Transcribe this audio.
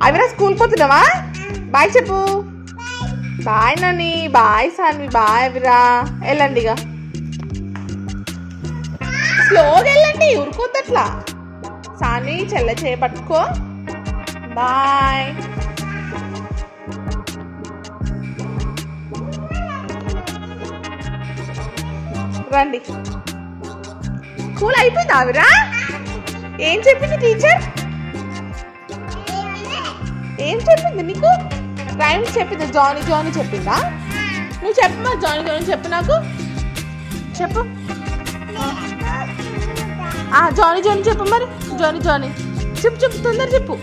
అవిరా school పోతున్నావా? Bye చెప్పు. Bye Nani, bye Sanvi, bye Avira. వెళ్ళండి ఇక, స్లోగా వెళ్ళండి, ఉరుకోద్దట్లా. సాన్వి చెల్ల చేపట్టుకో. బాయ్. రండి. స్కూల్ అయిపోయిందా అవిరా? ఏం చెప్పింది టీచర్? ఏం చెప్పింది నీకు? రైమ్స్ చెప్పింది. జానీ జానీ చెప్పిందా? నువ్వు చెప్పమ్మా, జానీ జానీ చెప్పు, నాకు చెప్పు. జానీ జానీ చెప్పు మరి. జానీ జానీ చెప్పు, చెప్పు, తొందర చెప్పు.